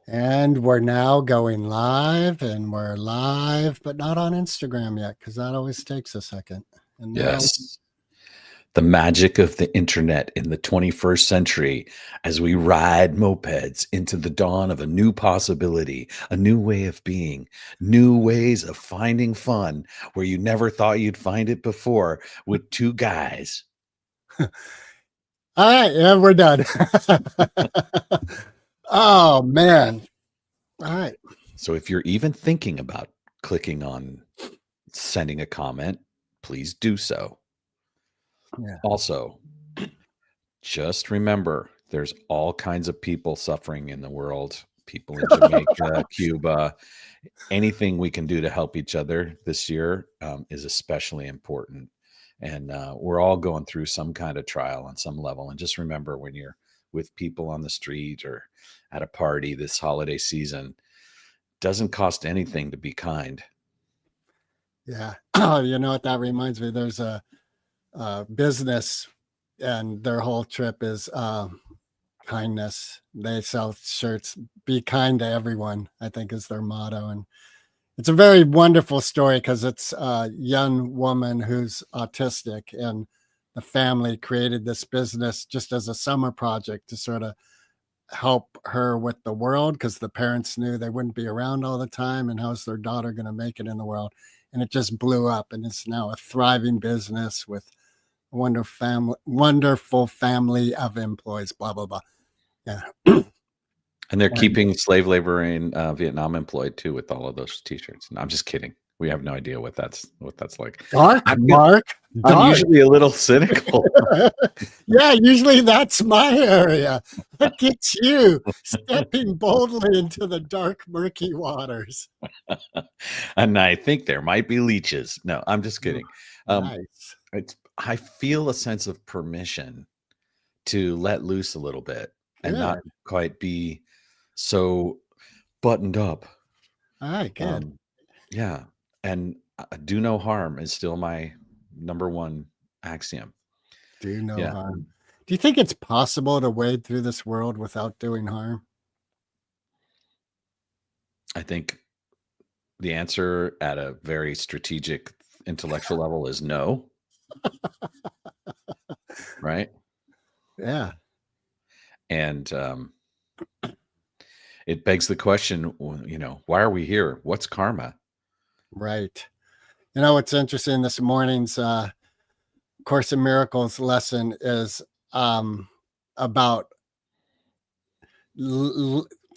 And we're now going live, and we're live, but not on Instagram yet because that always takes a second. And now, Yes. The magic of the internet in the 21st century as we ride mopeds into the dawn of a new possibility, a new way of being, new ways of finding fun where you never thought you'd find it before with two guys. all right, yeah, we're done. Oh, man. All right. So if you're even thinking about clicking on sending a comment, please do so. Yeah. Also, just remember there's all kinds of people suffering in the world, people in Jamaica, Cuba. Anything we can do to help each other this year is especially important. And we're all going through some kind of trial on some level. And just remember when you're with people on the street or at a party this holiday season, doesn't cost anything to be kind. Yeah. Oh, you know what that reminds me? There's a business, and their whole trip is kindness. They sell shirts, be kind to everyone, I think is their motto. And it's a very wonderful story because it's a young woman who's autistic, and the family created this business just as a summer project to sort of help her with the world because the parents knew they wouldn't be around all the time, and how's their daughter going to make it in the world? And it just blew up, and it's now a thriving business with a wonderful family of employees. Blah blah blah. Yeah. And they're And keeping slave labor in Vietnam employed too with all of those T-shirts. No, I'm just kidding. We have no idea what that's like. dark, I feel, Mark, I'm dark. usually a little cynical. Yeah, usually that's my area. Look at you stepping boldly into the dark, murky waters. And I think there might be leeches. No, I'm just Oh, kidding. Um, nice. I feel a sense of permission to let loose a little bit and not Good. quite be so buttoned up. All right, good. Um, yeah, and do no harm is still my number one axiom. Do no Yeah, harm. Do you think it's possible to wade through this world without doing harm? I think the answer at a very strategic intellectual level is no, right? Yeah, And it begs the question, why are we here? What's karma? right. You know what's interesting? This morning's Course in Miracles lesson is about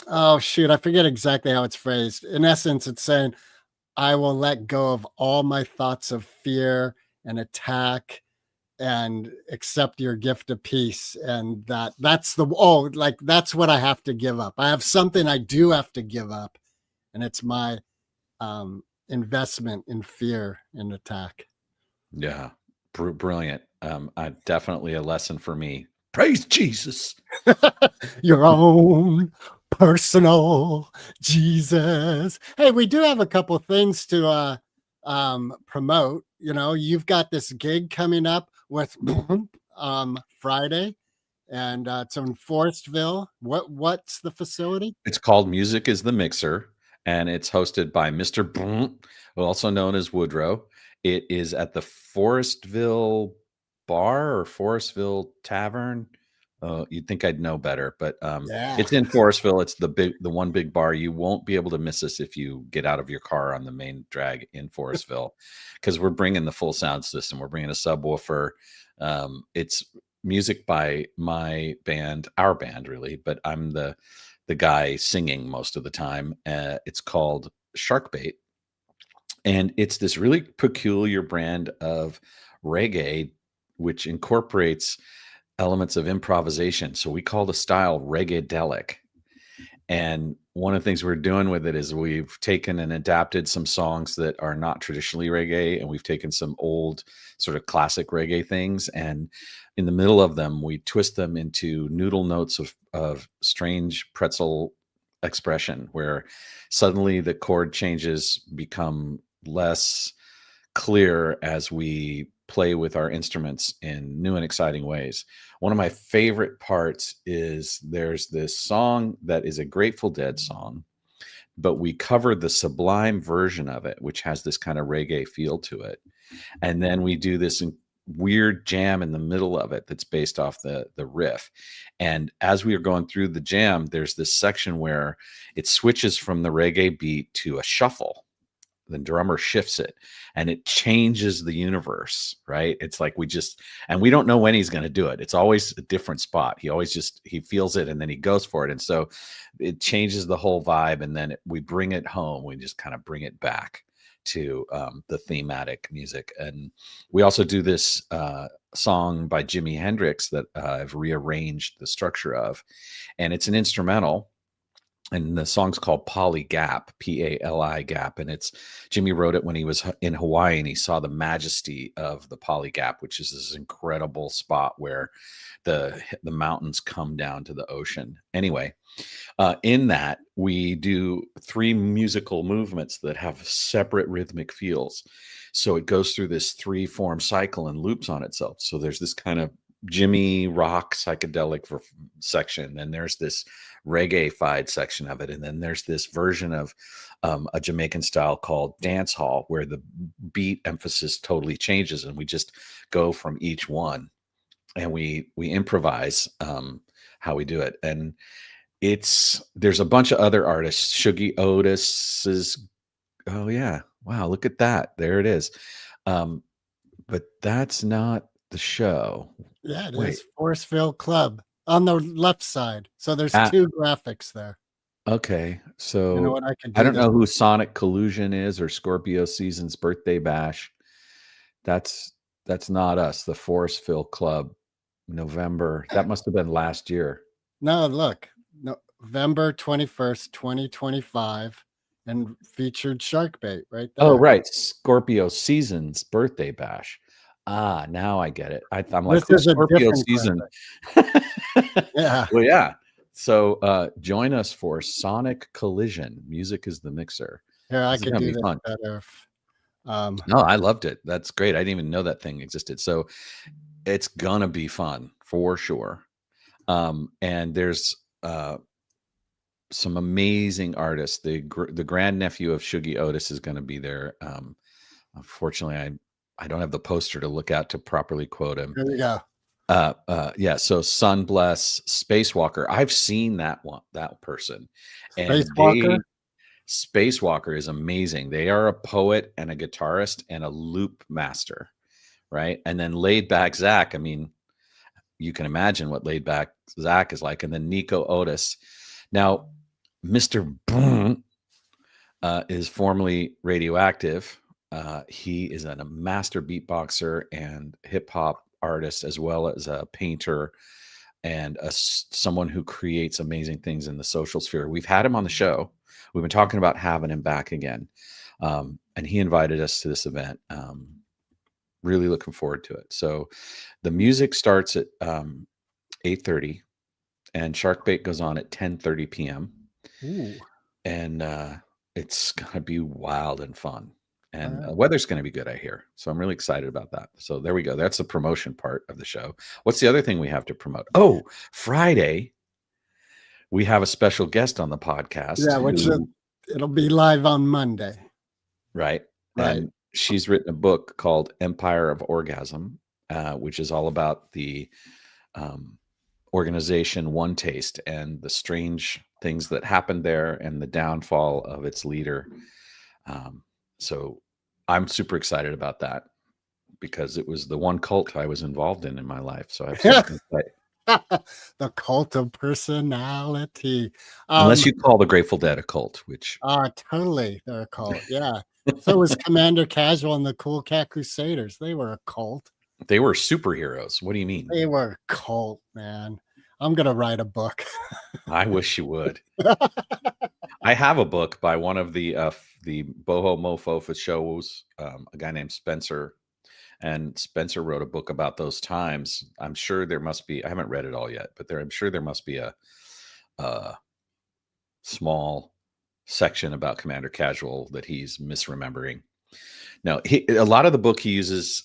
oh shoot, I forget exactly how it's phrased. In essence, it's saying, I will let go of all my thoughts of fear and attack and accept your gift of peace. And that's the like that's what I have to give up. I have something I do have to give up, and it's my investment in fear and attack. Yeah, brilliant. Definitely a lesson for me. Praise Jesus. Your own personal Jesus. Hey, we do have a couple things to promote. You know, you've got this gig coming up with Friday, and it's in Forestville. What's the facility? It's called Music is the Mixer, and it's hosted by Mr. Also known as Woodrow. It is at the Forestville Bar or Forestville Tavern. You'd think I'd know better, but Yeah. it's in Forestville. It's the one big bar. You won't be able to miss us if you get out of your car on the main drag in Forestville, because we're bringing the full sound system. We're bringing a subwoofer. It's music by my band, our band, really, but I'm the guy singing most of the time. It's called Sharkbait, and it's this really peculiar brand of reggae which incorporates elements of improvisation. So we call the style reggae-delic. And one of the things we're doing with it is we've taken and adapted some songs that are not traditionally reggae, and we've taken some old sort of classic reggae things, and in the middle of them, we twist them into noodle notes of strange pretzel expression, where suddenly the chord changes become less clear as we play with our instruments in new and exciting ways. One of my favorite parts is there's this song that is a Grateful Dead song, but we covered the Sublime version of it, which has this kind of reggae feel to it. And then we do this weird jam in the middle of it that's based off the riff. And as we are going through the jam, there's this section where it switches from the reggae beat to a shuffle. The drummer shifts it and it changes the universe, right? It's like and we don't know when he's going to do it. It's always a different spot. He always he feels it and then he goes for it. And so it changes the whole vibe. And then we bring it home. We just kind of bring it back to the thematic music. And we also do this song by Jimi Hendrix that I've rearranged the structure of, and it's an instrumental. And the song's called Pali Gap, Pali Gap. And Jimmy wrote it when he was in Hawaii and he saw the majesty of the Pali Gap, which is this incredible spot where the mountains come down to the ocean. Anyway, in that we do 3 musical movements that have separate rhythmic feels. So it goes through this 3-form cycle and loops on itself. So there's this kind of Jimmy rock psychedelic section, and there's this reggae-fied section of it, and then there's this version of a Jamaican style called dance hall where the beat emphasis totally changes, and we just go from each one and we improvise how we do it. And there's a bunch of other artists. Shuggie Otis is, oh yeah, wow, look at that, there it is. But that's not the show. Yeah, it Wait. is Forestville Club on the left side. So there's 2 graphics there. Okay, so You know what I could do? I don't know who Sonic Collusion is or Scorpio Season's Birthday Bash. That's not us. The Forestville Club, November. That must have been last year. No, look, November 21st, 2025, and featured Sharkbait right there. Oh, right, Scorpio Season's Birthday Bash. Ah, now I get it. I'm like, This who's is a Scorpio different Season? Yeah. Well, yeah. So join us for Sonic Collision. Music is the mixer. Here, I This is could gonna do be this fun. better. No, I loved it. That's great. I didn't even know that thing existed. So it's gonna be fun for sure. And there's some amazing artists. The grandnephew of Shuggie Otis is going to be there. Unfortunately, I don't have the poster to look at to properly quote him. Here we go. Yeah. So Sunbless, Spacewalker. I've seen that person, and Spacewalker is amazing. They are a poet and a guitarist and a loop master, right? And then Laid Back Zach. I mean, you can imagine what Laid Back Zach is like. And then Nico Otis. Now, Mr. Boom is formerly Radioactive. He is a master beatboxer and hip hop artist, as well as a painter and someone who creates amazing things in the social sphere. We've had him on the show. We've been talking about having him back again. And he invited us to this event. Really looking forward to it. So the music starts at 8:30 and Sharkbait goes on at 10:30 p.m. Ooh. And it's going to be wild and fun. And weather's going to be good, I hear. So I'm really excited about that. So there we go. That's the promotion part of the show. What's the other thing we have to promote? Oh, Friday, we have a special guest on the podcast. Yeah, it'll be live on Monday. Right. And she's written a book called Empire of Orgasm, which is all about the organization One Taste and the strange things that happened there and the downfall of its leader. So I'm super excited about that because it was the one cult I was involved in my life. So I have the cult of personality. Unless you call the Grateful Dead a cult, which totally they're a cult. Yeah. So was Commander Casual and the Cool Cat Crusaders. They were a cult. They were superheroes. What do you mean? They were a cult, man. I'm gonna write a book. I wish you would. I have a book by one of the Boho Mofo for shows, a guy named Spencer. And Spencer wrote a book about those times. I'm sure there must be, I haven't read it all yet, but I'm sure there must be a small section about Commander Casual that he's misremembering. Now, a lot of the book he uses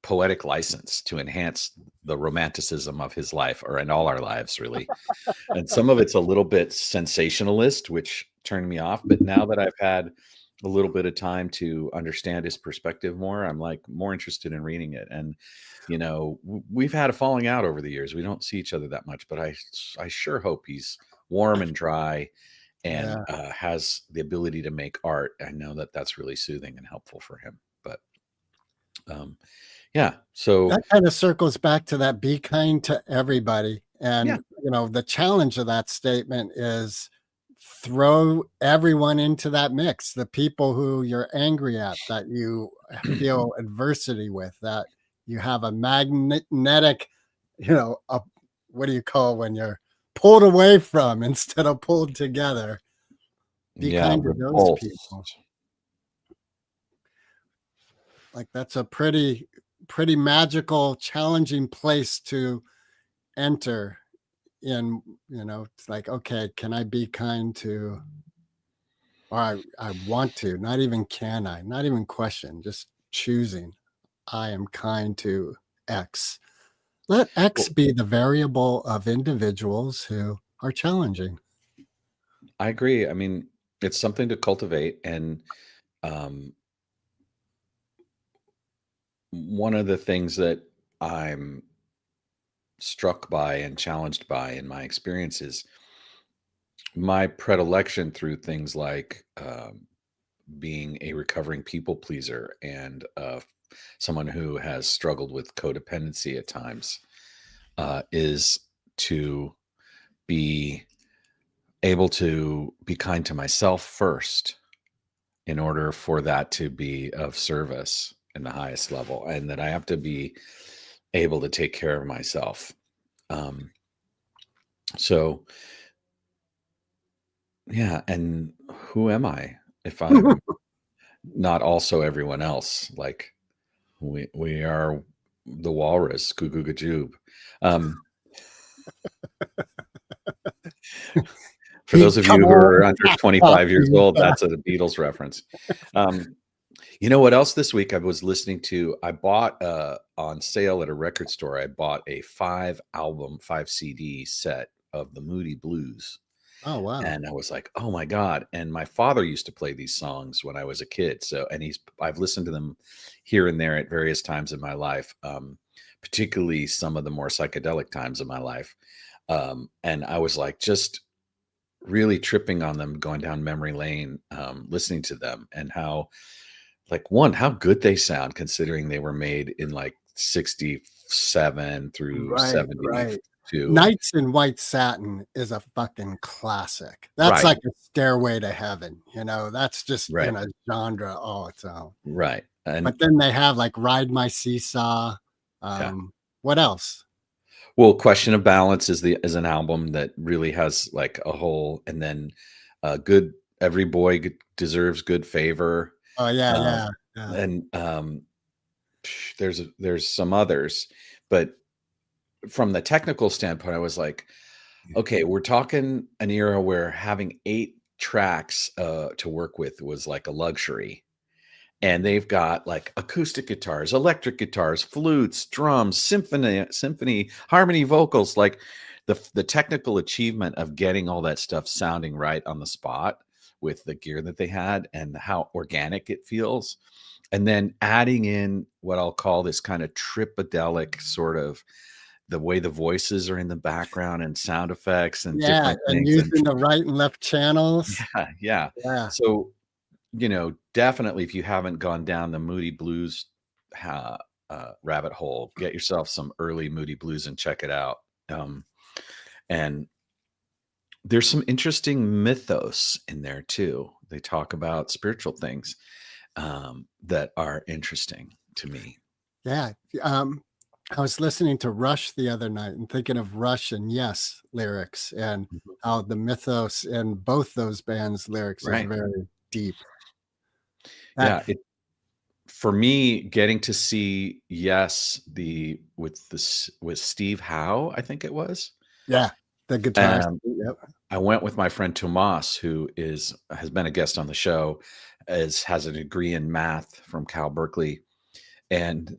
poetic license to enhance the romanticism of his life, or in all our lives, really. And some of it's a little bit sensationalist, which turned me off. But now that I've had a little bit of time to understand his perspective more, I'm like more interested in reading it. And we've had a falling out over the years. We don't see each other that much, but I sure hope he's warm and dry and Yeah. has the ability to make art. I know that that's really soothing and helpful for him. But yeah, so That kind of circles back to that be kind to everybody. yeah, And, the challenge of that statement is throw everyone into that mix. The people who you're angry at, that you feel adversity with, that you have a magnetic, a, what do you call when you're pulled away from instead of pulled together? Be yeah, kind to those people. repulsed. Like that's a pretty magical, challenging place to enter in. It's like, okay, can I be kind to, or I want to, not even can I, not even question, just choosing, I am kind to X. Let X Well, be the variable of individuals who are challenging. I agree. I mean, it's something to cultivate. And um, one of the things that I'm struck by and challenged by in my experiences, my predilection through things like being a recovering people pleaser and someone who has struggled with codependency at times, is to be able to be kind to myself first in order for that to be of service in the highest level, and that I have to be able to take care of myself. Um, so yeah, and who am I if I'm not also everyone else? Like we are the walrus, goo goo gajoob. Um, for those of Come you who on, are under back up, 25 years old, Lisa. that's a Beatles reference. Um, You know what else this week I was listening to? I bought on sale at a record store. I bought a 5 CD set of the Moody Blues. Oh, wow. And I was like, "Oh my God." And my father used to play these songs when I was a kid. So, and I've listened to them here and there at various times in my life, particularly some of the more psychedelic times of my life. And I was like, just really tripping on them, going down memory lane, listening to them, and how, like, one, how good they sound considering they were made in like 67 through Right, right. 72. Nights in White Satin is a fucking classic. That's Right, like a stairway to heaven, that's just right, in a genre all its own. right. And But then they have, like, Ride My Seesaw, yeah. what else? Well, Question of Balance is an album that really has like a whole, and then good Every Boy Deserves Good Favor. Oh, yeah, Uh, yeah, yeah. and there's some others, but from the technical standpoint, I was like, okay, we're talking an era where having 8 tracks to work with was like a luxury. And they've got like acoustic guitars, electric guitars, flutes, drums, symphony, harmony vocals, like the technical achievement of getting all that stuff sounding right on the spot with the gear that they had and how organic it feels. And then adding in what I'll call this kind of tripadelic sort of, the way the voices are in the background and sound effects and Yeah, different and things. And using the right and left channels. yeah, yeah. Yeah. So, definitely if you haven't gone down the Moody Blues rabbit hole, get yourself some early Moody Blues and check it out. And there's some interesting mythos in there too. They talk about spiritual things that are interesting to me. Yeah, I was listening to Rush the other night and thinking of Rush and Yes lyrics, and Mhm. how the mythos in both those bands' lyrics is Right. very deep. That Yeah. For me, getting to see Yes with Steve Howe, I think it was. Yeah, the guitars. Um, Yep. I went with my friend Tomas, who has been a guest on the show, has a degree in math from Cal Berkeley, and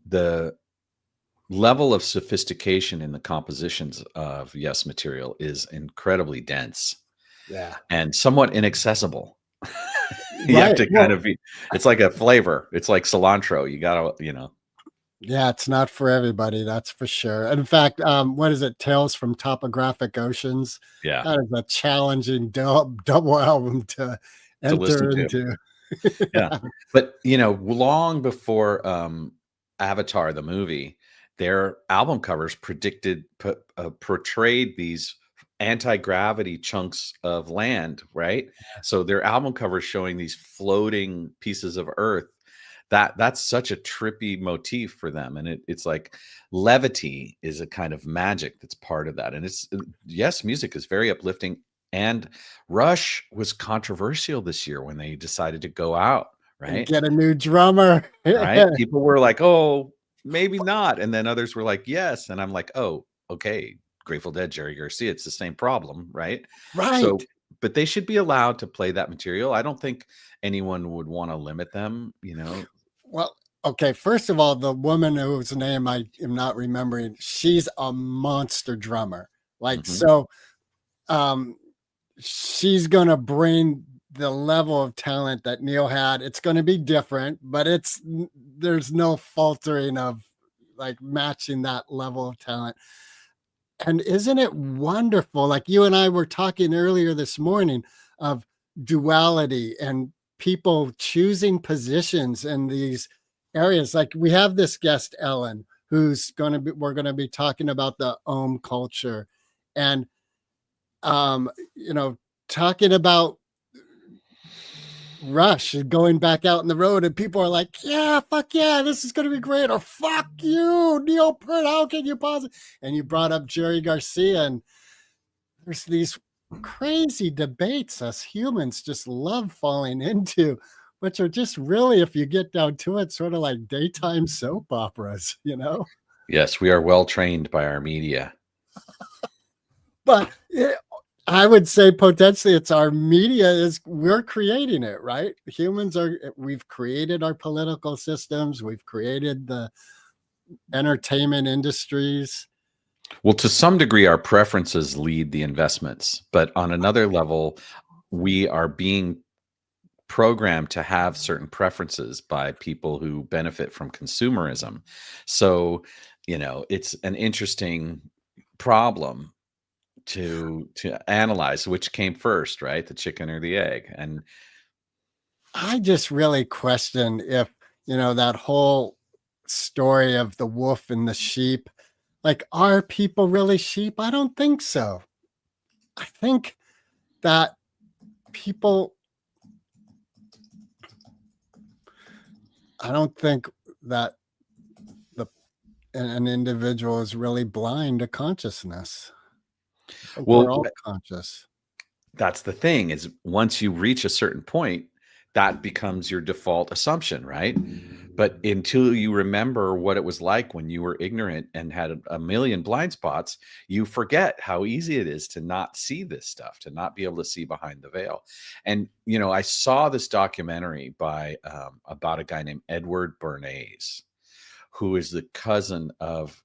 level of sophistication in the compositions of Yes material is incredibly dense Yeah. and somewhat inaccessible. You have Right. to kind Well, of be, it's like a flavor. It's like cilantro. You gotta, yeah, it's not for everybody, that's for sure. In fact, what is it? Tales from Topographic Oceans. yeah, That is a challenging double album to to listen enter to. into. Yeah. But, long before, Avatar, the movie, their album covers portrayed these anti-gravity chunks of land, right? So their album covers showing these floating pieces of earth. That's such a trippy motif for them, and it's like levity is a kind of magic that's part of that, and yes, music is very uplifting, and Rush was controversial this year when they decided to go out, And right? get a new drummer. Right? People were like, "Oh, maybe not," and then others were like, "Yes," and I'm like, "Oh, okay, Grateful Dead, Jerry Garcia, it's the same problem," right? Right. So, but they should be allowed to play that material. I don't think anyone would wanna limit them, Well, okay, first of all, the woman whose name I am not remembering, she's a monster drummer. Like, Mhm. so, um, she's gonna bring the level of talent that Neil had. It's gonna be different, but there's no faltering of, like, matching that level of talent. And isn't it wonderful? Like you and I were talking earlier this morning of duality and people choosing positions in these areas. Like we have this guest, Ellen, we're going to be talking about the Om culture and, you know, talking about Rush and going back out in the road, and people are like, "Yeah, fuck yeah, this is gonna be great," or "Fuck you, Neil Peart, how can you possibly?" And you brought up Jerry Garcia, and there's these crazy debates us humans just love falling into, which are just really, if you get down to it, sort of like daytime soap operas, you know? Yes, we are well trained by our media. But I would say potentially it's our media is we're creating it, right? We've created our political systems, we've created the entertainment industries. Well, to some degree, our preferences lead the investments, but on another level, we are being programmed to have certain preferences by people who benefit from consumerism. So, it's an interesting problem to analyze which came first, right? The chicken or the egg. And I just really question if, that whole story of the wolf and the sheep, like, are people really sheep? I don't think so. I think that people, I don't think that the an individual is really blind to consciousness. I think we're well, all conscious. that's the thing is once you reach a certain point, that becomes your default assumption, right? But until you remember what it was like when you were ignorant and had a million blind spots, you forget how easy it is to not see this stuff, to not be able to see behind the veil. And I saw this documentary by about a guy named Edward Bernays, who is the cousin of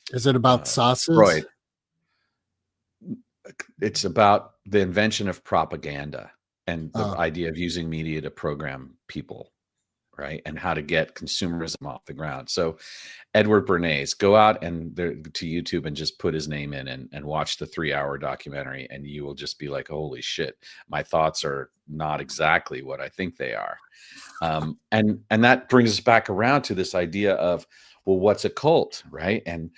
Is it about sauces? Freud. It's about the invention of propaganda and the Oh, idea of using media to program people, right? And how to get consumerism off the ground. So Edward Bernays, go out and to YouTube and just put his name in and watch the 3-hour documentary, and you will just be like, holy shit, my thoughts are not exactly what I think they are. And that brings us back around to this idea of, well, what's a cult, right? And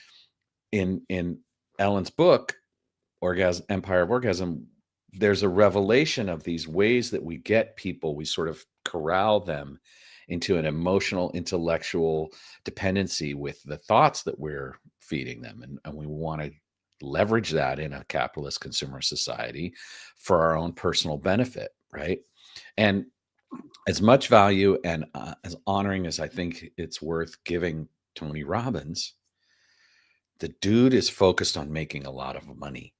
in Ellen's book, Orgasm, Empire of Orgasm, there's a revelation of these ways that we get people, we sort of corral them into an emotional, intellectual dependency with the thoughts that we're feeding them. And we want to leverage that in a capitalist consumer society for our own personal benefit, right? And as much value and as honoring as I think it's worth giving Tony Robbins, the dude is focused on making a lot of money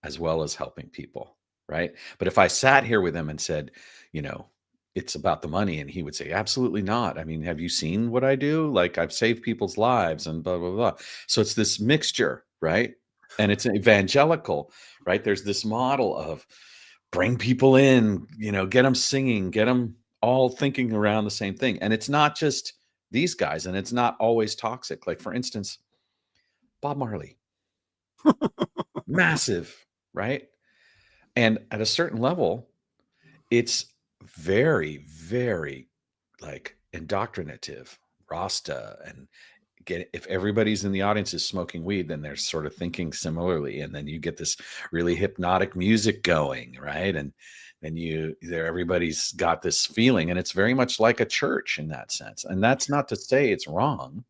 as well as helping people, right? But if I sat here with him and said, you know, it's about the money. And he would say, absolutely not. I mean, have you seen what I do? Like, I've saved people's lives and blah, blah, blah. So it's this mixture, right? And it's evangelical, right? There's this model of bring people in, get them singing, get them all thinking around the same thing. And it's not just these guys, and it's not always toxic. Like, for instance, Bob Marley, massive, right? And at a certain level, it's very, very like indoctrinative, Rasta, and if everybody's in the audience is smoking weed, then they're sort of thinking similarly, and then you get this really hypnotic music going, right? And then everybody's got this feeling, and it's very much like a church in that sense. And that's not to say it's wrong,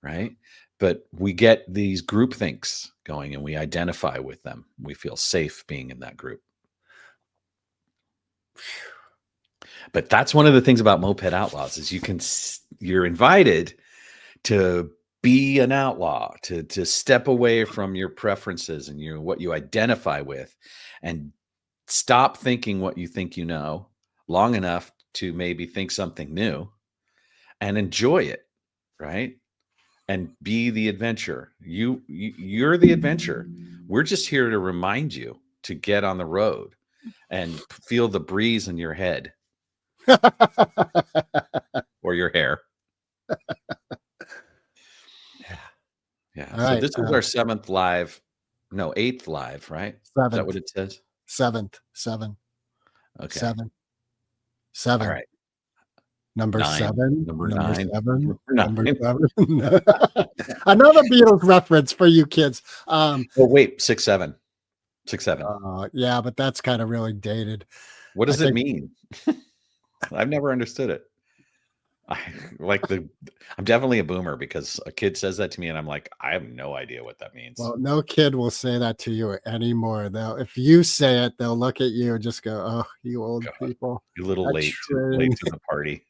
right? But we get these group thinks going, and we identify with them. We feel safe being in that group. But that's one of the things about Moped Outlaws is you're invited to be an outlaw, to step away from your preferences and what you identify with, and stop thinking what you think you know long enough to maybe think something new and enjoy it, right? And be the adventure. You're the adventure. We're just here to remind you to get on the road and feel the breeze in your head or your hair. Yeah. All So right. this is our 8th live, right? Is that what it says? Seven. Okay. Seven. All right. Number 9. seven. Number Number 9. seven. Number 9. Number 7. Another Beatles reference for you kids. Oh wait, 6, 7. 6, 7. Yeah, but that's kind of really dated. What does it mean? I've never understood it. I'm definitely a boomer, because a kid says that to me and I'm like, I have no idea what that means. Well, no kid will say that to you anymore. If you say it, they'll look at you and just go, "Oh, you old people. You're a little late to the party."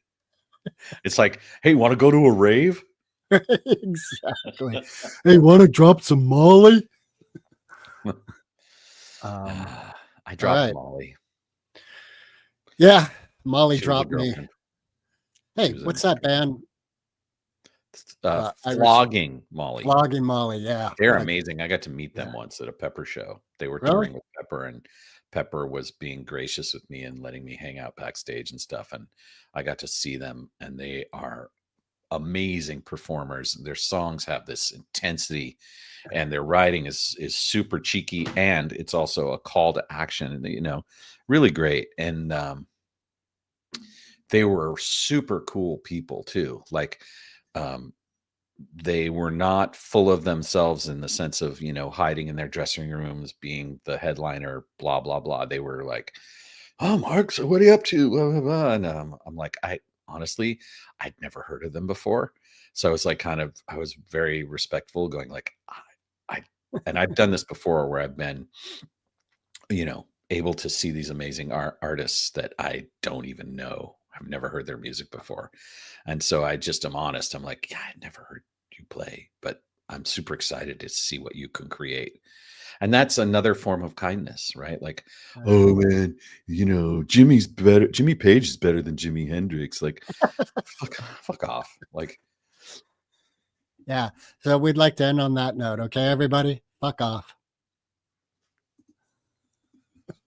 It's like, hey, want to go to a rave? Exactly. Hey, want to drop some Molly? I dropped Molly. Yeah, Molly dropped me. Hey, what's that band? Flogging Molly. Flogging Molly, yeah. They're amazing. I got to meet them once at a Pepper show. They were touring with Pepper, and Pepper was being gracious with me and letting me hang out backstage and stuff. And I got to see them, and they are amazing performers. Their songs have this intensity, and their writing is super cheeky, and it's also a call to action, really great. And they were super cool people too. Like, they were not full of themselves in the sense of, hiding in their dressing rooms, being the headliner, blah, blah, blah. They were like, "Oh, Mark, so what are you up to?" Blah, blah, blah. And I'm like, honestly, I'd never heard of them before. So I was like, I was very respectful, going like, and I've done this before where I've been, able to see these amazing artists that I don't even know. I've never heard their music before. And so I just am honest. I'm like, yeah, I never heard you play, but I'm super excited to see what you can create. And that's another form of kindness, right? Like, oh man, Jimmy Page is better than Jimi Hendrix. Like, fuck off. Like, yeah. So we'd like to end on that note. Okay, everybody, fuck off.